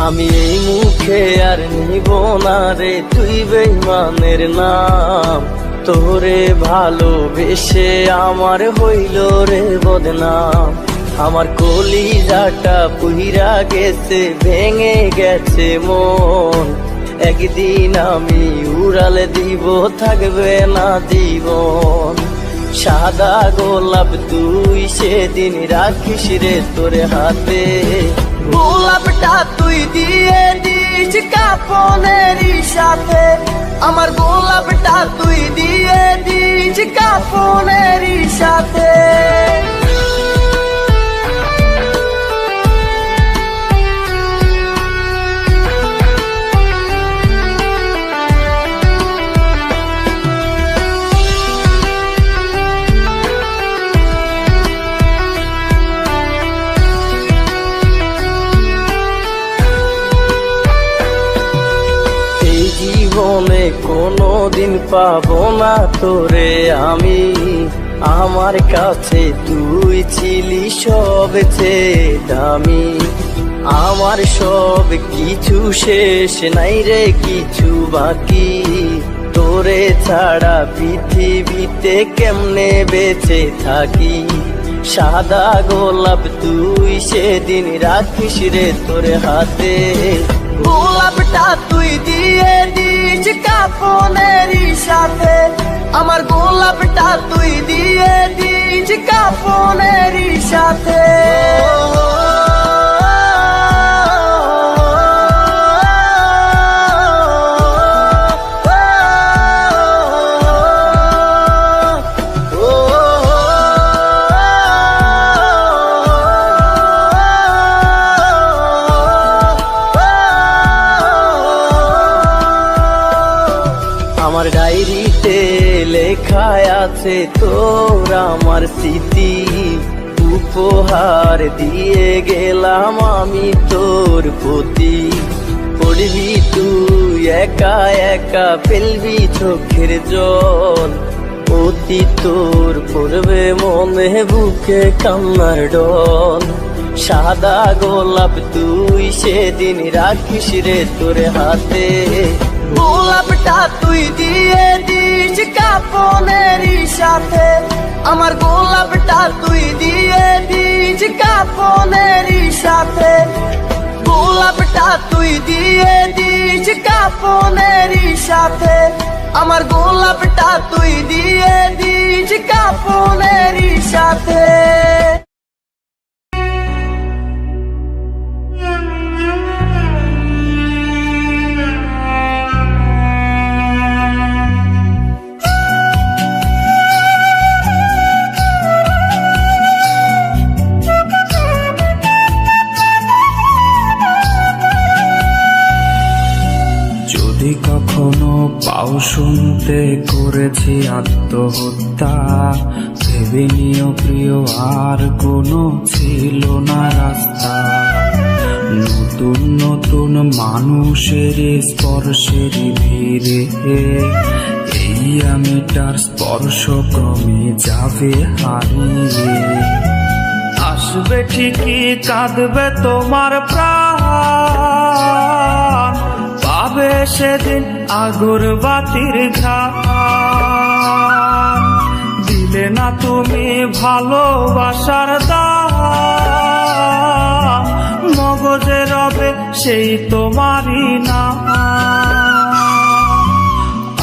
আমি এই মুখে আর নিব না রে তুই বেঈমানের নাম। তোরে ভালোবেসে আমার হইল রে বদনাম। আমার কলিজাটা পুইরা গেছে, ভেঙে গেছে মন। একদিন আমি উড়ালে দিব, থাকবে না জীবন। সাদা গোলাপ তুই সেদিন রাখিস রে তোর হাতে। গোলাপটা তুই দিয়ে দিস কাফনেরই সাথে। আমার গোলাপটা তুই দিয়ে দিস কাফনেরই সাথে। জীবনে কোনোদিন পাবো না তোরে আমি। আমার কাছে তুই ছিলি সবচেয়ে দামি। আমার সব কিছু শেষ, নাই রে কিছু বাকি। তোরে ছাড়া পৃথিবীতে কেমনে বেঁচে থাকি। সাদা গোলাপ তুই সেদিন রাখিস রে তোর হাতে। গোলাপটা তুই দিয়ে দিস কাফনেরই সাথে। আমার গোলাপটা তুই দিয়ে দিস কাফনেরই সাথে। আমার ডায়েরিতে লেখা আছে তোর আমার স্মৃতি। উপহার দিয়ে গেলাম আমি তোর প্রতি। পড়বি তুই একা একা, ফেলবি চোখের জল। অতি তোর পড়বে মনে বুকে কান্নার ডল। সাদা গোলাপ তুই সেদিন রাখিস রে তোর হাতে। গোলাপটা তুই দিয়ে দিস কাফনেরই সাথে। আমার গোলাপটা তুই দিয়ে দিস কাফনেরই সাথে। গোলাপটা তুই দিয়ে দিস কাফনেরই সাথে। আমার গোলাপটা তুই দিয়ে দিস কাফনেরই সাথে। কখনো পাও শুনতে করেছি আত্মহত্যা, ভেবে নিও প্রিয় আর কোনো ছিল না রাস্তা। নতুন নতুন মানুষের স্পর্শের ভিড়ে এই আমিটার স্পর্শ ক্রমে যাবে হারিয়ে। আসবে ঠিকই কাঁদবে তোমার প্রাণ, পাবে সেদিন আগরবাতির ঘ্রাণ। দিলে না তুমি ভালোবাসার দাম, মগজে রবে সেই তোমারই নাম।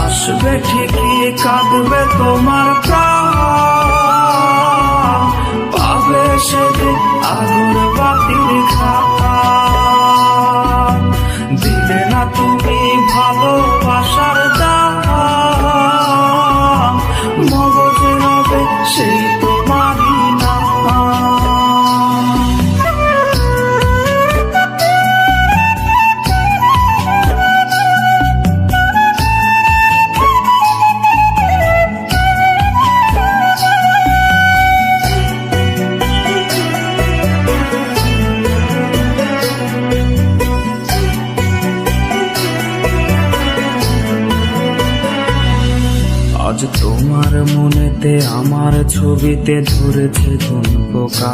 আসবে ঠিকই কাঁদবে তোমার প্রাণ, পাবে সেদিন আগরবাতির ঘ্রাণ। দিলে না তুমি ভালোবাসার দাম, মগজে রবে সেই তোমারই নাম। আজ তোমার মনে ফোনেতে আমার ছবিতে ধরেছে কোন পোকা,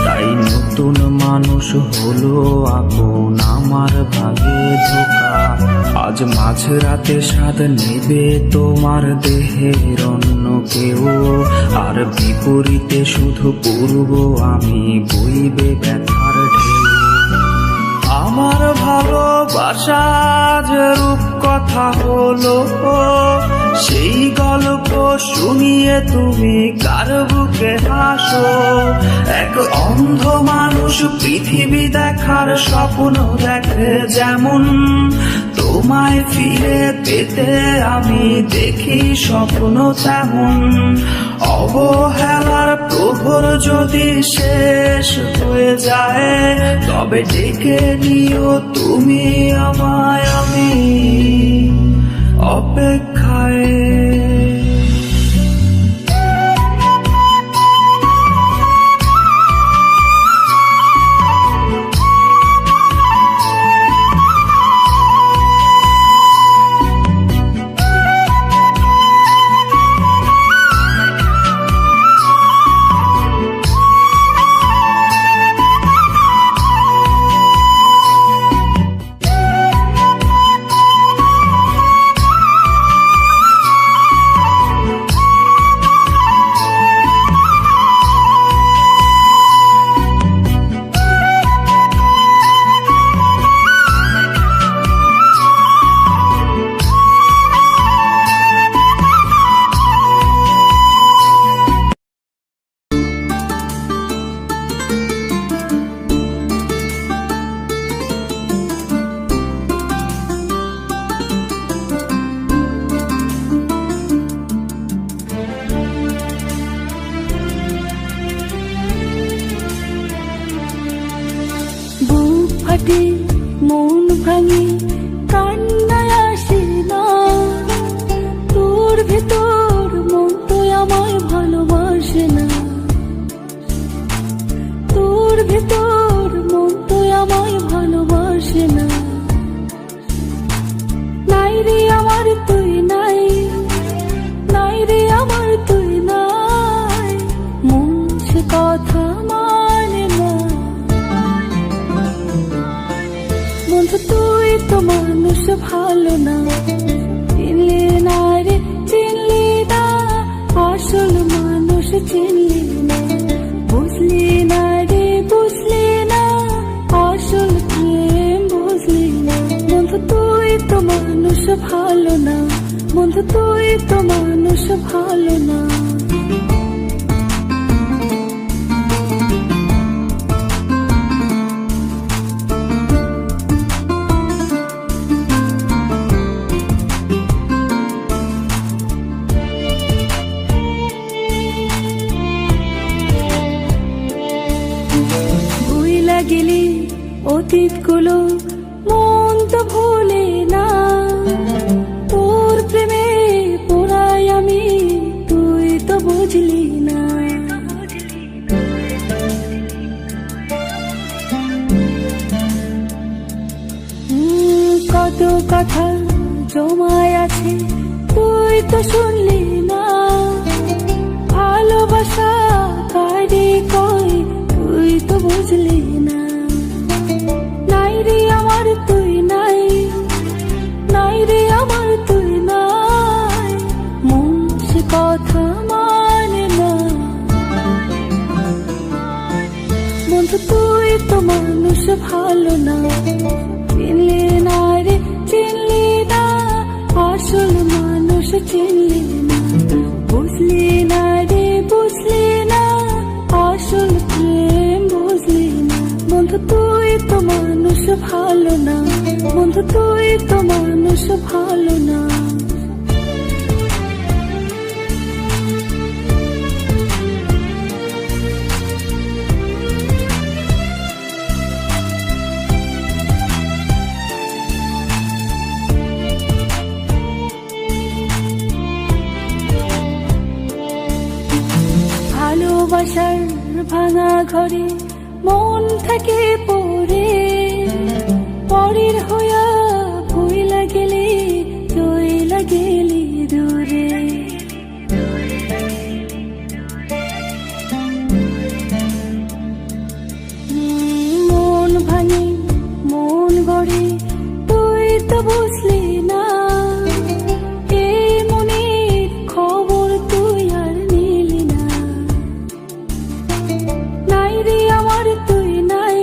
তাই নতুন মানুষ হলো আপন আমার ভাগে ধোকা। আজ মাঝরাতে স্বাদ নেবে তোমার দেহের অন্য কেউ, আর বিপরীতে শুধু পূর্ব আমি বইবে ব্যথার ঢেউ। আমার ভালোবাসা যে রূপ কথা হলো, সেই গল্প শুনিয়ে তুমি কার বুকে হাসো। এক অন্ধ মানুষ পৃথিবী দেখার স্বপ্ন দেখে যেমন, তোমায় ফিরে পেতে আমি দেখি স্বপ্ন তেমন। অবহেলার প্রহর যদি শেষ হয়ে যায়, তবে ডেকে নিও তুমি আমায়, আমি অপেক্ষায়। ফাটে মন ভাঙে কান্নায় আসে না, তোর ভেতর মন তো আমায় ভালোবাসে না, তোর ভেতর মন তো আমায় ভালোবাসে না। নাই রে আমার তুই নাই, নাই রে আমার তুই নাই, মন সে কথা মানে না। বন্ধু তুই তো মানুষ ভালো না, চিনলি না রে চিনলি না, আসল মানুষ চিনলি না, বুঝলি না রে বুঝলি না, আসল প্রেম বুঝলি না। বন্ধু তুই তো মানুষ ভালো না, বন্ধু তুই তো মানুষ ভালো না। গেলি অতীত গুলো মন তো ভুলে না, তোর প্রেমে পড়াই আমি তুই তো বুঝলি না। কত কথা জমায় আছে তুই তো শুনলি না, ভালোবাসা কারে কই তুই তো বুঝলি না। নাই রে আমার তুই নাই, নাই রে আমার তুই নাই, মন সে কথা মানে না। বন্ধু তুই তো মানুষ ভালো না, চিনলি না রে চিনলি না, আসল মানুষ চিনলি না, বুঝলি না রে বুঝলি না, আসল প্রেম বুঝলি না। বন্ধু তুই তো মানুষ ভালো না, বন্ধু তুই তো মানুষ ভালো না। ভালোবাসার ভাঙা ঘরে মন থাকে পড়ে, পরের হইয়া ভুইলা গেলি চইলা গেলি দূরে। তো বুঝলি না, এই মনের খবর তুই আর নিলি না। নাই রে আমার তুই নাই,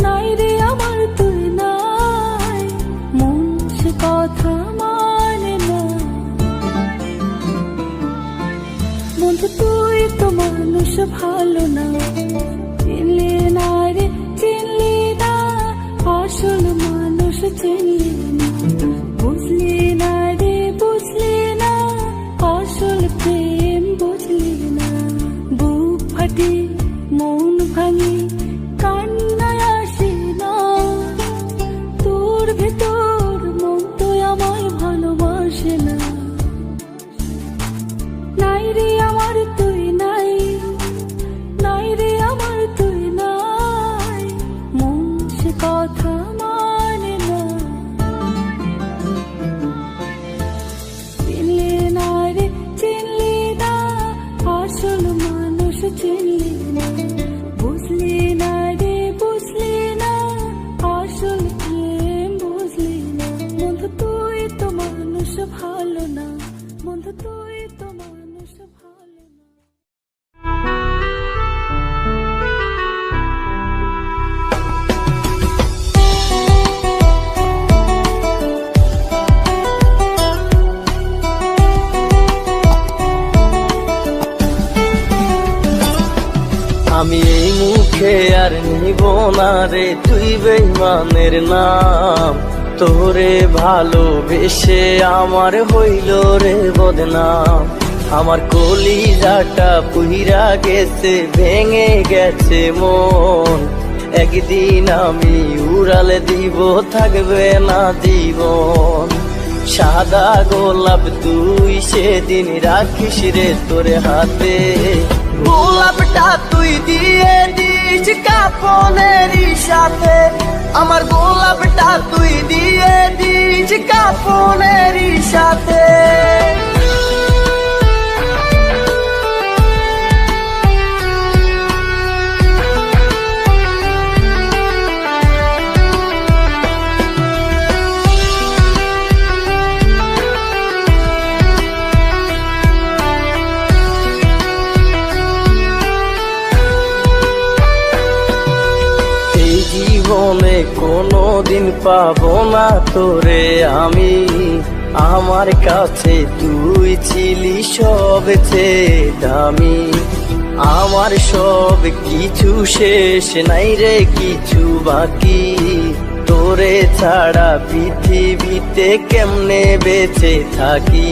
নাই রে আমার তুই নাই, মন সে কথা মানে না। বন্ধু তুই তো মানুষ ভালো না, চিনলি না রে চিনলি না, আসল মানুষ চিনলি না। বুঝলি না রে বুঝলি না, আসল প্রেম বুঝলি না। বুক ফাটি মন ভাঙি কান্নায় আসে না, তোর ভেতর মন তো আমায় ভালোবাসে না। নাই রে আমার তুই নাই, নাই রে আমার তুই নাই, মন সে কথা মানে না। চিনলি না রে চিনলি না, আসল মানুষ চিনলি না। বুঝলি না রে বুঝলি না, আসল প্রেম বুঝলি না। বন্ধু তুই তো মানুষ ভালো না, বন্ধু তুই তো মানুষ ভালো না। আমি এই মুখে আর নিব না রে তুই বেঈমানের নাম, তোরে ভালোবেসে আমার হইল রে বদনাম। আমার কলিজাটা পুইরা গেছে, ভেঙে গেছে মন, একদিন আমি উড়ালে দিব থাকবে না জীবন। সাদা গোলাপ তুই সেদিন রাখিস রে তোর হাতে, গোলাপটা তুই দিয়ে দিস কাফনেরই সাথে। আমার গোলাপটা তুই দিয়ে দিস কাফনেরই সাথে। জীবনে কোনোদিন পাবো না তোরে আমি, আমার কাছে তুই ছিলি সবচেয়ে দামি। আমার সব কিছু শেষ নাই রে কিছু বাকি, তোরে ছাড়া পৃথিবীতে কেমনে বেঁচে থাকি।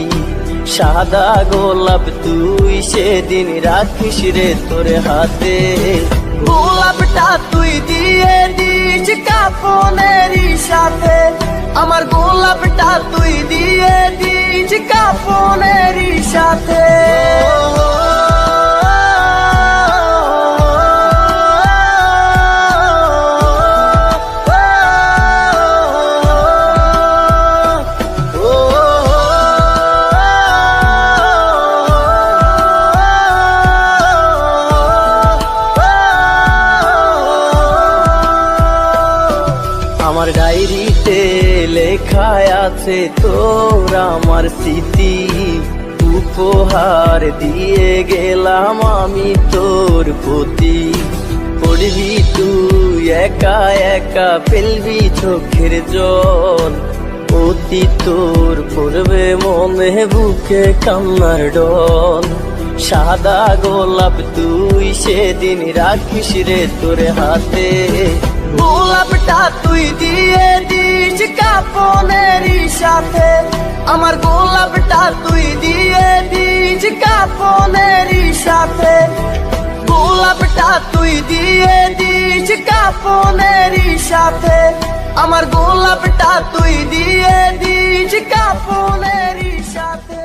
সাদা গোলাপ তুই সেদিন রাখিস রে তোর হাতে, গোলাপটা তুই দিয়ে দিস কাফনেরই সাথে। আমার গোলাপটা তুই দিয়ে দিস কাফনেরই সাথে। আমার ডায়েরিতে লেখা আছে তোর আমার স্মৃতি, উপহার দিয়ে গেলাম আমি তোর প্রতি। পড়বি তুই একা একা ফেলবি চোখের জল, অতি তোর পড়বে মনে বুকে কান্নার ডল। সাদা গোলাপ তুই সেদিন রাখিস রে তোর হাতে, গোলাপটা তুই দিয়ে দিস কাফনেরই সাথে। আমার গোলাপটা তুই দিয়ে দিস কাফনেরই সাথে। গোলাপটা তুই দিয়ে দিস কাফনেরই সাথে। আমার গোলাপটা তুই দিয়ে দিস কাফনেরই সাথে।